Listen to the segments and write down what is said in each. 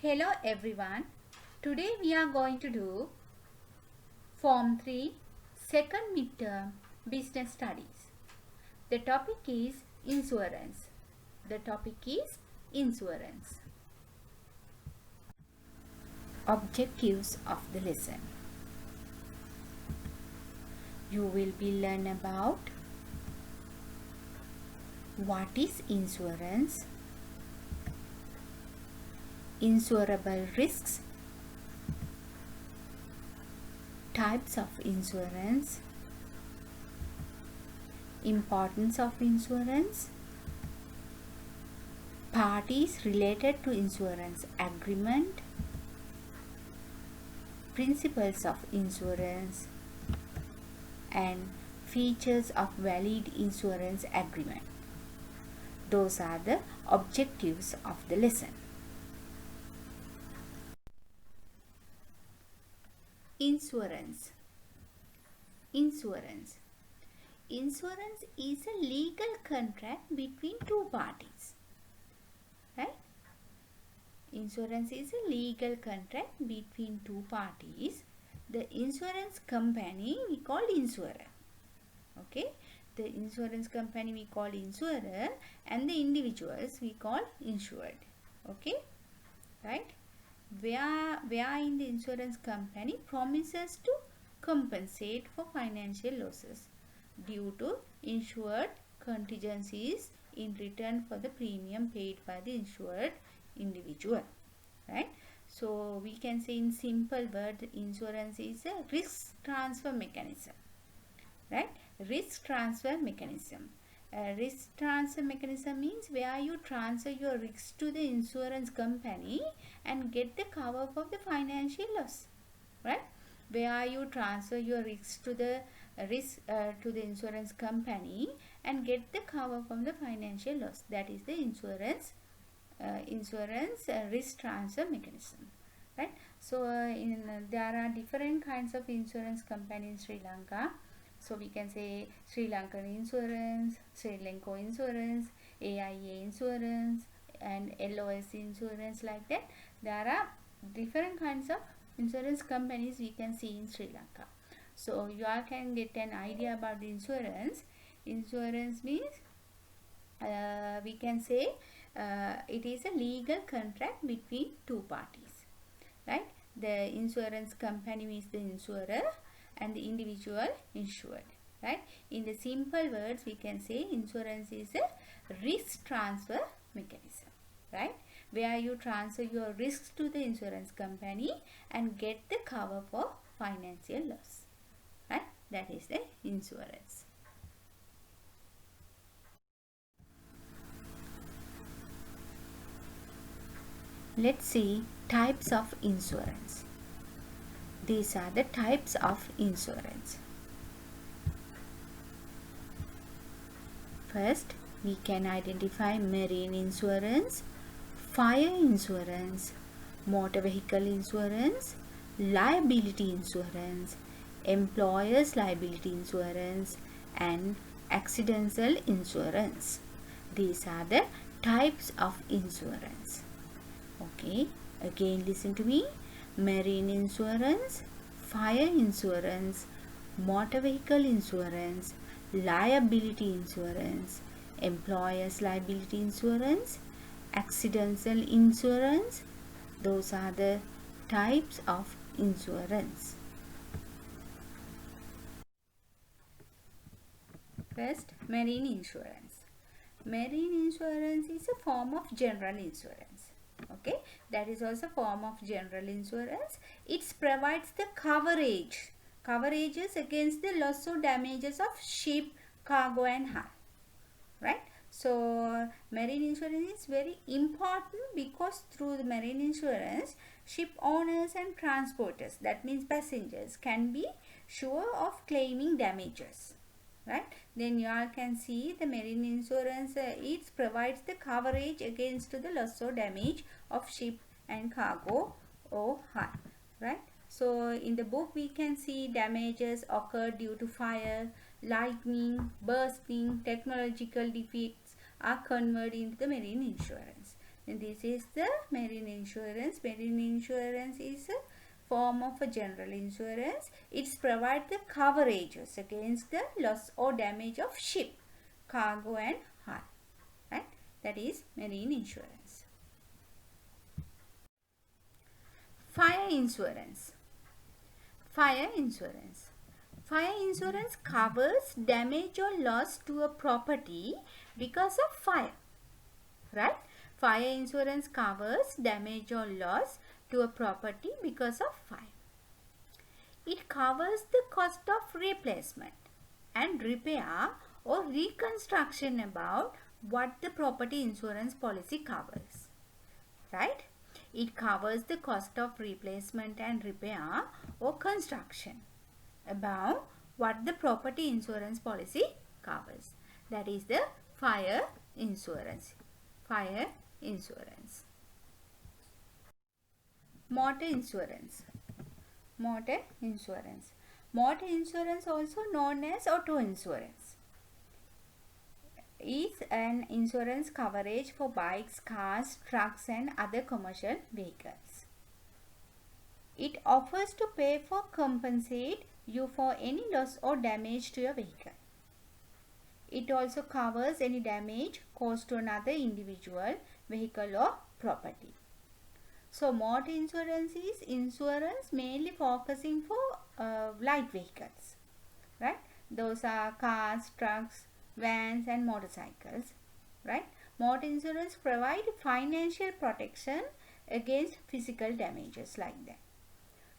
Hello everyone. Today we are going to do Form 3 second midterm business studies. The topic is insurance. The topic is insurance. Objectives of the lesson. You will be learn about what is insurance, insurable risks, types of insurance, importance of insurance, parties related to insurance agreement, principles of insurance, and features of valid insurance agreement. Those are the objectives of the lesson. Insurance. Insurance is a legal contract between two parties. Right? Insurance is a legal contract between two parties. The insurance company we call insurer. Okay? The insurance company we call insurer and the individuals we call insured. Okay? Right? Where in the insurance company promises to compensate for financial losses due to insured contingencies in return for the premium paid by the insured individual. Right? So we can say in simple word, insurance is a risk transfer mechanism. Right? Risk transfer mechanism. Risk transfer mechanism means where you transfer your risks to the insurance company and get the cover for the financial loss. Right? Where you transfer your risks to the insurance company and get the cover from the financial loss. That is the insurance risk transfer mechanism. Right? So there are different kinds of insurance company in Sri Lanka. So we can say Sri Lankan Insurance, Sri Lanka Insurance, AIA Insurance, and LOS Insurance, like that. There are different kinds of insurance companies we can see in Sri Lanka. So you all can get an idea about the insurance. Insurance means we can say it is a legal contract between two parties. Right? The insurance company is the insurer and the individual insured. Right? In the simple words, we can say insurance is a risk transfer mechanism. Right? Where you transfer your risks to the insurance company and get the cover for financial loss. Right? That is the insurance. Let's see types of insurance. These are the types of insurance. First, we can identify marine insurance, fire insurance, motor vehicle insurance, liability insurance, employer's liability insurance, and accidental insurance. These are the types of insurance. Okay, again listen to me. Marine insurance, fire insurance, motor vehicle insurance, liability insurance, employer's liability insurance, accidental insurance. Those are the types of insurance. First, marine insurance. Marine insurance is a form of general insurance. Okay, that is also a form of general insurance. It provides the coverages against the loss or damages of ship, cargo, and hull. Right? So marine insurance is very important because through the marine insurance, ship owners and transporters, that means passengers, can be sure of claiming damages. Right? Then you all can see the marine insurance, it provides the coverage against the loss or damage of ship and cargo or hull. Right? So in the book we can see damages occurred due to fire, lightning, bursting, technological defects are converted into the marine insurance. This is the marine insurance. Marine insurance is a form of a general insurance. It provides the coverages against the loss or damage of ship, cargo and hull. Right? That is marine insurance. Fire insurance. Fire insurance. Fire insurance covers damage or loss to a property because of fire. Right? Fire insurance covers damage or loss to a property because of fire. It covers the cost of replacement and repair or reconstruction about what the property insurance policy covers. Right? It covers the cost of replacement and repair or construction about what the property insurance policy covers. That is the fire insurance. Fire insurance. Motor insurance. Motor insurance. Motor insurance, also known as auto insurance, is an insurance coverage for bikes, cars, trucks and other commercial vehicles. It offers to pay for compensate you for any loss or damage to your vehicle. It also covers any damage caused to another individual, vehicle or property. So motor insurance is insurance mainly focusing for light vehicles. Right? Those are cars, trucks, vans and motorcycles. Right? Motor insurance provide financial protection against physical damages like that.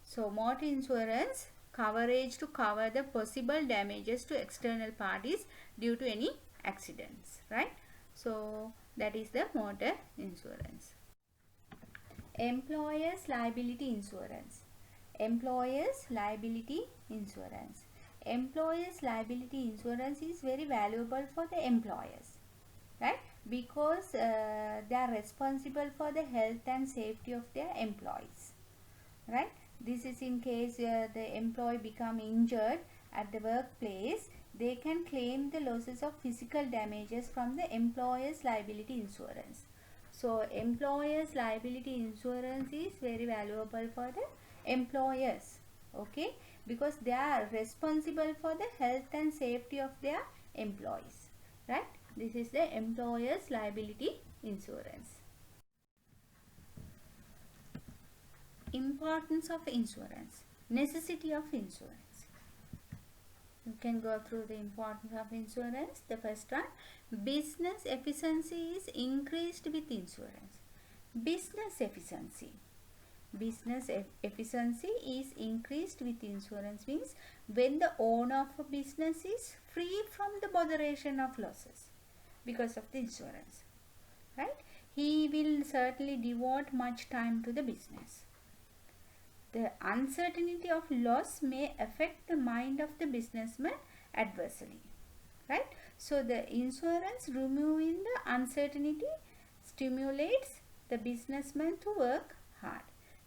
So motor insurance coverage to cover the possible damages to external parties due to any accidents. Right? So that is the motor insurance. Employers liability insurance. Employers liability insurance. Employers liability insurance is very valuable for the employers, right? Because they are responsible for the health and safety of their employees, right? This is in case the employee become injured at the workplace, they can claim the losses of physical damages from the employer's liability insurance. So employer's liability insurance is very valuable for the employers, okay, because they are responsible for the health and safety of their employees, right? This is the employer's liability insurance. Importance of insurance. Necessity of insurance. You can go through the importance of insurance. The first one, business efficiency is increased with insurance. Business efficiency. Business efficiency is increased with insurance means when the owner of a business is free from the botheration of losses because of the insurance, right? He will certainly devote much time to the business. The uncertainty of loss may affect the mind of the businessman adversely, right? So the insurance removing the uncertainty stimulates the businessman to work hard.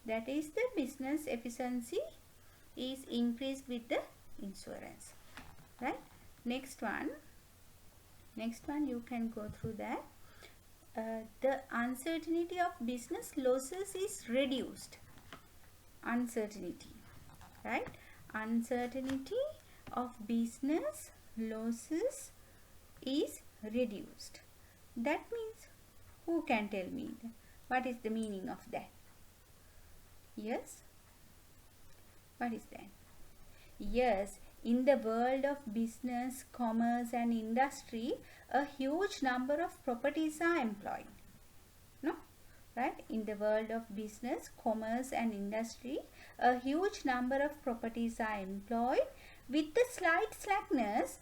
That is, the business efficiency is increased with the insurance, right? Next one you can go through that. The uncertainty of business losses is reduced. Uncertainty, right? Uncertainty of business losses is reduced. That means, who can tell me what is the meaning of that? Yes, what is that? Yes, in the world of business, commerce and industry, a huge number of properties are employed. No? Right? In the world of business, commerce and industry, a huge number of properties are employed. With the slight slackness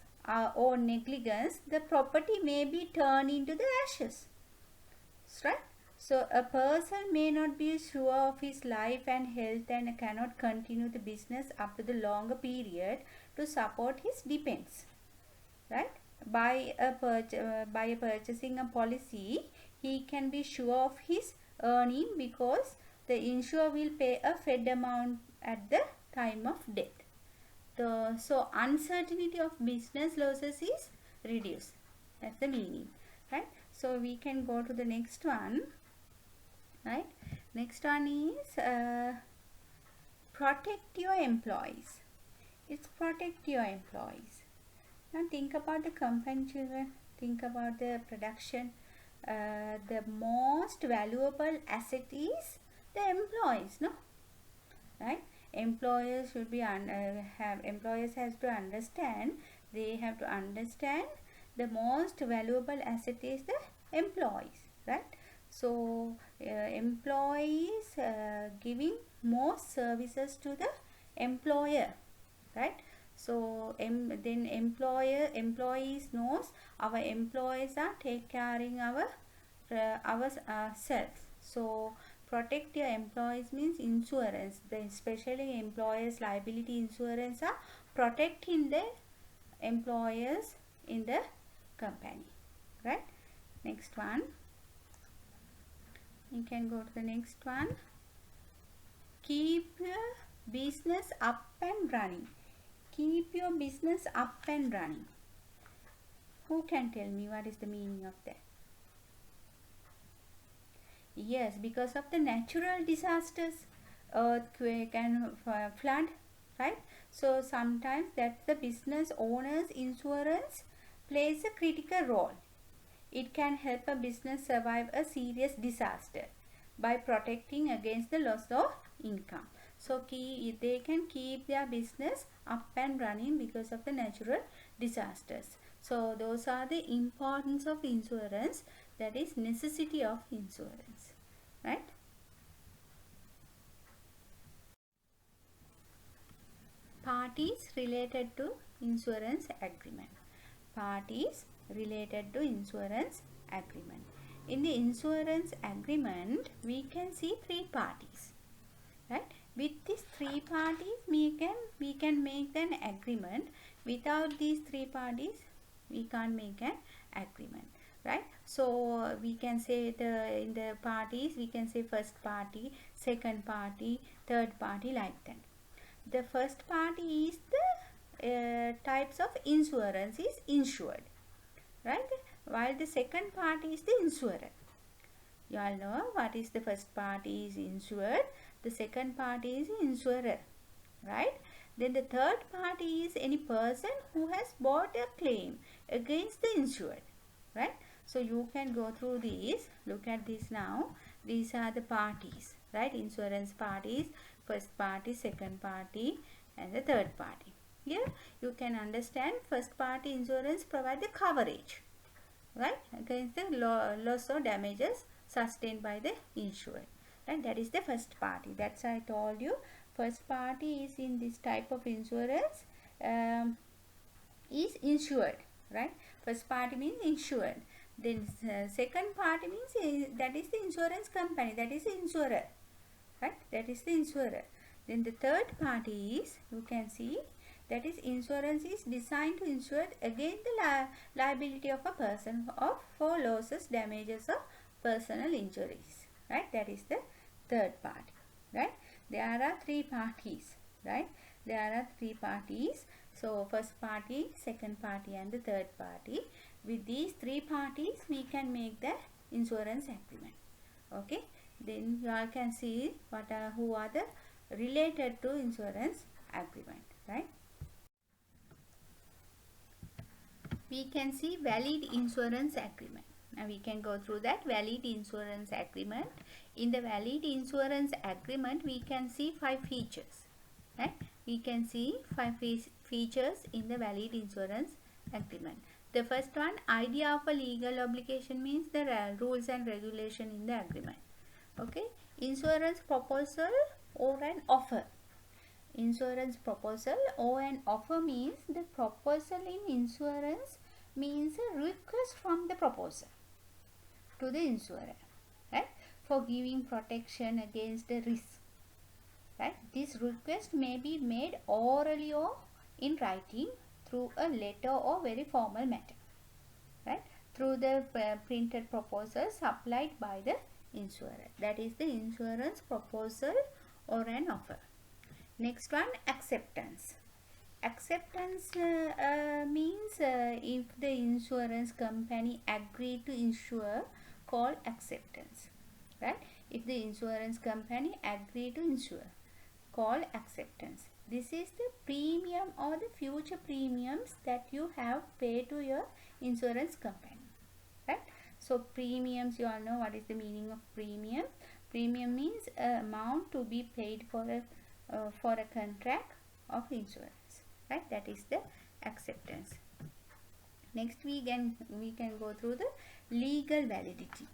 or negligence, the property may be turned into the ashes. Right? So a person may not be sure of his life and health and cannot continue the business up to the longer period to support his dependents. Right? By purchasing a policy, he can be sure of his earning because the insurer will pay a fed amount at the time of death. So uncertainty of business losses is reduced. That's the meaning, right? So we can go to the next one. right? Next one is protect your employees. It's protect your employees. Now think about the company, children. Think about the production. The most valuable asset is the employees, no? Right? Employers should be employers has to understand. They have to understand the most valuable asset is the employees, right? So employees giving more services to the employer, right? So then employees knows our employees are take caring our self. So protect your employees means insurance. Especially employers liability insurance are protecting the employers in the company, right? Next one, you can go to the next one. Keep your business up and running. Keep your business up and running. Who can tell me what is the meaning of that? Yes, because of the natural disasters, earthquake and flood, right? So sometimes that the business owner's insurance plays a critical role. It can help a business survive a serious disaster by protecting against the loss of income. So they can keep their business up and running because of the natural disasters. So those are the importance of insurance, that is necessity of insurance, right? Parties related to insurance agreement. Parties related to insurance agreement. In the insurance agreement, we can see three parties, right? With these three parties, we can make an agreement. Without these three parties, we can't make an agreement, right? So we can say in the parties, we can say first party, second party, third party, like that. The first party is the types of insurance is insured, right? While the second party is the insurer. You all know what is the first party is insured, the second party is insurer, right? Then the third party is any person who has bought a claim against the insured, right? So you can go through these. Look at this now. These are the parties, right? Insurance parties, first party, second party, and the third party. Here you can understand first party insurance provide the coverage, right, against the loss or damages sustained by the insured, right? That is the first party. That's why I told you first party is in this type of insurance is insured, right? First party means insured. Then second party means that is the insurance company, that is the insurer, right? That is the insurer. Then the third party is, you can see, that is insurance is designed to insure against the liability of a person for losses, damages or personal injuries, right? That is the third party, right? There are three parties, right? There are three parties. So first party, second party and the third party. With these three parties, we can make the insurance agreement. Okay. Then you all can see who are the related to insurance agreement, right? We can see valid insurance agreement. Now we can go through that valid insurance agreement. In the valid insurance agreement, we can see 5 features, right? We can see 5 features in the valid insurance agreement. The first one, idea of a legal obligation, means the rules and regulation in the agreement. Okay, insurance proposal or an offer. Insurance proposal or an offer means the proposal in insurance means a request from the proposer to the insurer, right, for giving protection against the risk, right? This request may be made orally or in writing through a letter or very formal matter, right, through the printed proposal supplied by the insurer. That is the insurance proposal or an offer. Next one, acceptance. Acceptance means if the insurance company agreed to insure, called acceptance, right? if the insurance company agree to insure, called acceptance. This is the premium or the future premiums that you have paid to your insurance company, right? So premiums, you all know what is the meaning of premium. Premium means amount to be paid for a contract of insurance, right? That is the acceptance. Next we can go through the legal validity.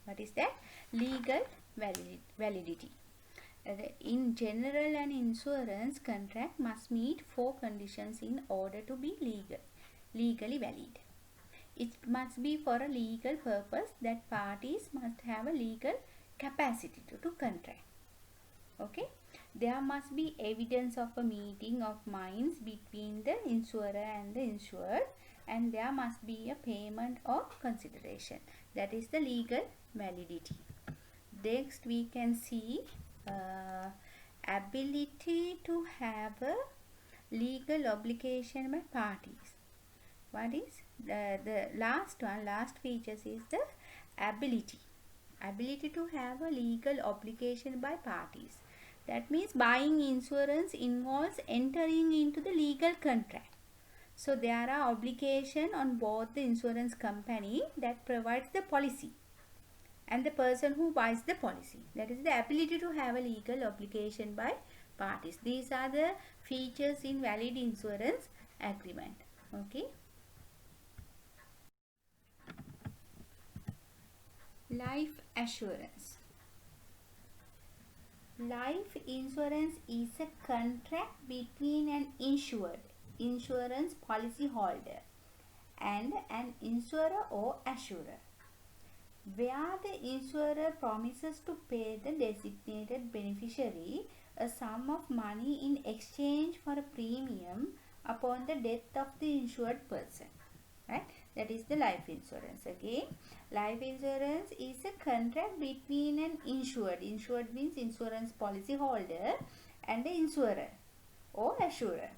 What is that? Legal validity. In general, an insurance contract must meet 4 conditions in order to be legally valid. It must be for a legal purpose, that parties must have a legal capacity to contract. Okay, there must be evidence of a meeting of minds between the insurer and the insured, and there must be a payment of consideration. That is the legal validity. Next we can see ability to have a legal obligation by parties. What is the last features is the ability to have a legal obligation by parties. That means buying insurance involves entering into the legal contract. So there are obligations on both the insurance company that provides the policy and the person who buys the policy. That is the ability to have a legal obligation by parties. These are the features in valid insurance agreement. Okay. Life assurance. Life insurance is a contract between an insured, insurance policy holder, and an insurer or assurer, where the insurer promises to pay the designated beneficiary a sum of money in exchange for a premium upon the death of the insured person, right? That is the life insurance. Again, life insurance is a contract between an insured means insurance policy holder, and the insurer or assurer,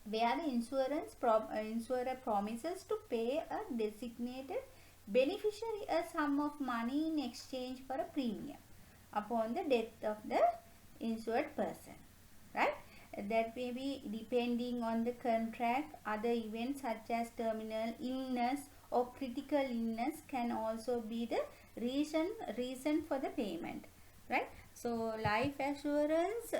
where the insurer promises to pay a designated beneficiary a sum of money in exchange for a premium upon the death of the insured person, right? That may be depending on the contract. Other events such as terminal illness or critical illness can also be the reason for the payment, right? So life assurance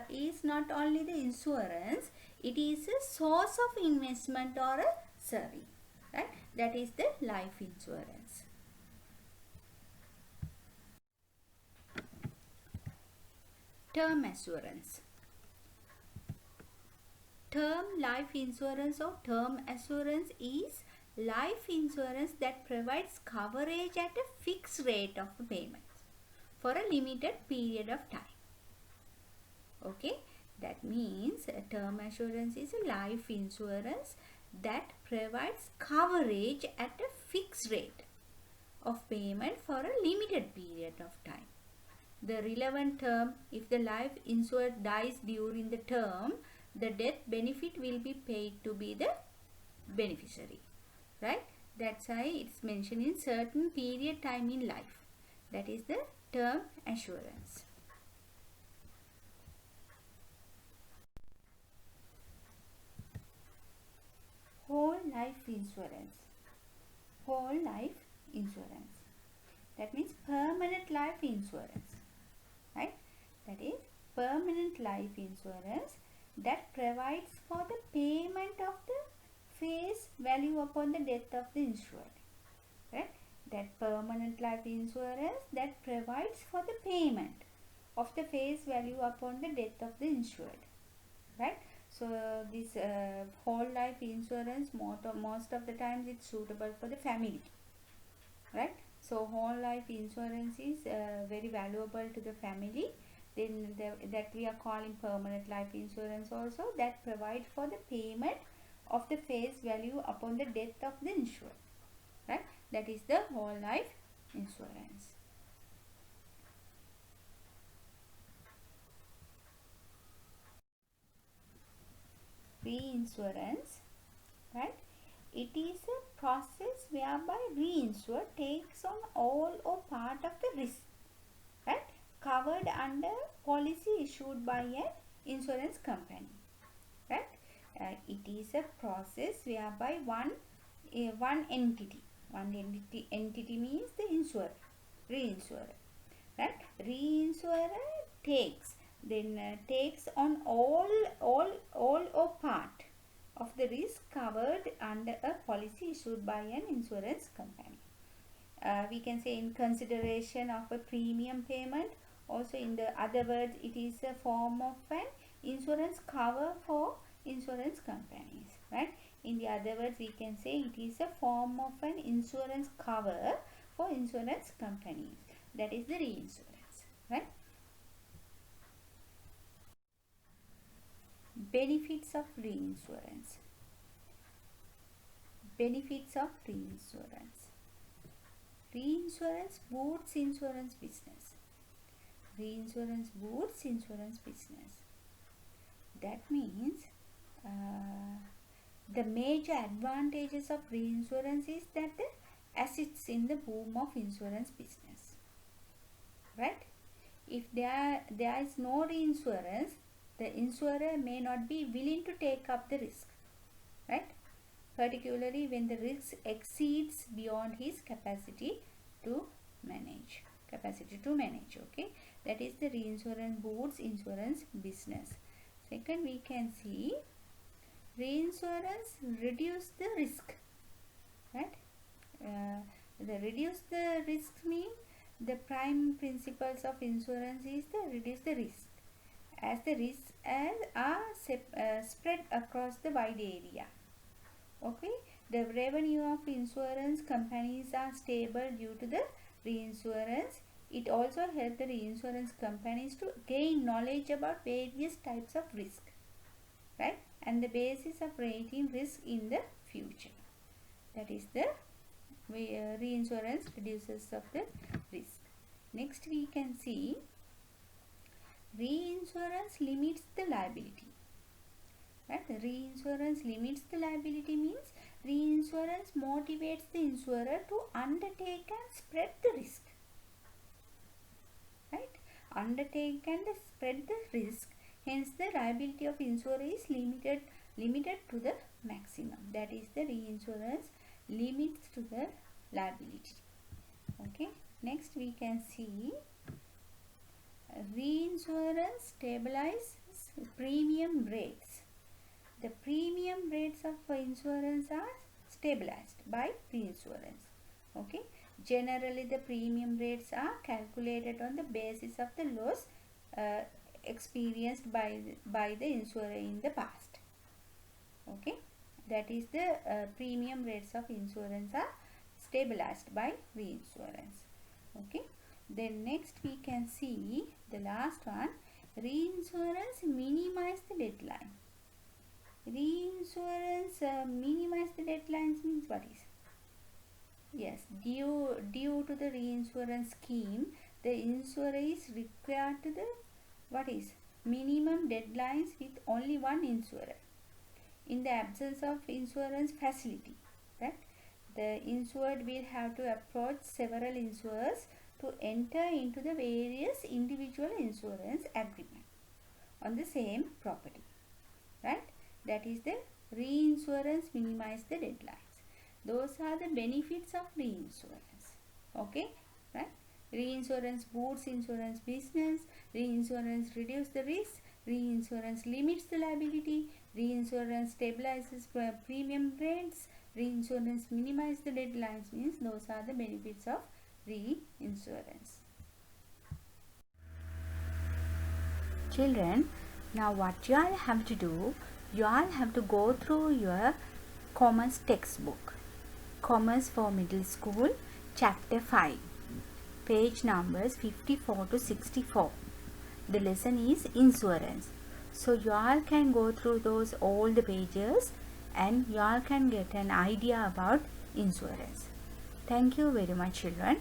is not only the insurance, it is a source of investment or a service, right? That is the life insurance. Term assurance. Term life insurance or term assurance is life insurance that provides coverage at a fixed rate of payments for a limited period of time. Okay, that means a term assurance is a life insurance that provides coverage at a fixed rate of payment for a limited period of time. The relevant term, if the life insured dies during the term, the death benefit will be paid to be the beneficiary, right? That's why it's mentioned in certain period time in life. That is the term assurance. Whole life insurance. Whole life insurance. That means permanent life insurance, right? That is permanent life insurance that provides for the payment of the face value upon the death of the insured, right? That permanent life insurance that provides for the payment of the face value upon the death of the insured, right? So this whole life insurance most of the times it's suitable for the family, right? So whole life insurance is very valuable to the family. Then that we are calling permanent life insurance also, that provide for the payment of the face value upon the death of the insured, right? That is the whole life insurance. Reinsurance, right? It is a process whereby reinsurer takes on all or part of the risk covered under policy issued by an insurance company, right? It is a process whereby one entity means the insurer, reinsurer, right? Reinsurer takes on all or part of the risk covered under a policy issued by an insurance company. We can say in consideration of a premium payment. Also, in the other words, it is a form of an insurance cover for insurance companies, right? In the other words, we can say it is a form of an insurance cover for insurance companies. That is the reinsurance, right? Benefits of reinsurance. Benefits of reinsurance. Reinsurance boosts insurance business. Reinsurance boosts insurance business. That means the major advantages of reinsurance is that it assists in the boom of insurance business, right? If there is no reinsurance, the insurer may not be willing to take up the risk, right? Particularly when the risk exceeds beyond his capacity to manage. Okay, that is the reinsurance boosts insurance business. Second, we can see reinsurance reduce the risk, right? The reduce the risk mean the prime principles of insurance is to reduce the risk, as the risks are spread across the wide area. Okay, the revenue of insurance companies are stable due to the reinsurance. It also helps the reinsurance companies to gain knowledge about various types of risk, right? And the basis of rating risk in the future. That is the reinsurance reduces of the risk. Next, we can see reinsurance limits the liability. Right? Reinsurance limits the liability means reinsurance motivates the insurer to undertake and spread the risk. Right? Undertake and spread the risk. Hence, the liability of insurer is limited to the maximum. That is the reinsurance limits to the liability. Okay. Next, we can see reinsurance stabilizes premium rates. The premium rates of insurance are stabilized by reinsurance. Okay. Generally, the premium rates are calculated on the basis of the loss experienced by the insurer in the past. Okay. That is the premium rates of insurance are stabilized by reinsurance. Okay. Then next we can see the last one, reinsurance minimize the deadline. Reinsurance minimize the deadlines means what is? Yes, due to the reinsurance scheme, the insurer is required to the what is minimum deadlines with only one insurer. In the absence of insurance facility, right, the insured will have to approach several insurers to enter into the various individual insurance agreement on the same property, right? That is the reinsurance minimize the deadlines. Those are the benefits of reinsurance. Okay, right? Reinsurance boosts insurance business, reinsurance reduces the risk, reinsurance limits the liability, reinsurance stabilizes premium rates, reinsurance minimize the deadlines means those are the benefits of reinsurance. Children, now what you all have to do, you all have to go through your commerce textbook, Commerce for Middle School, chapter 5, page numbers 54 to 64. The lesson is insurance. So you all can go through those all the pages and you all can get an idea about insurance. Thank you very much, children.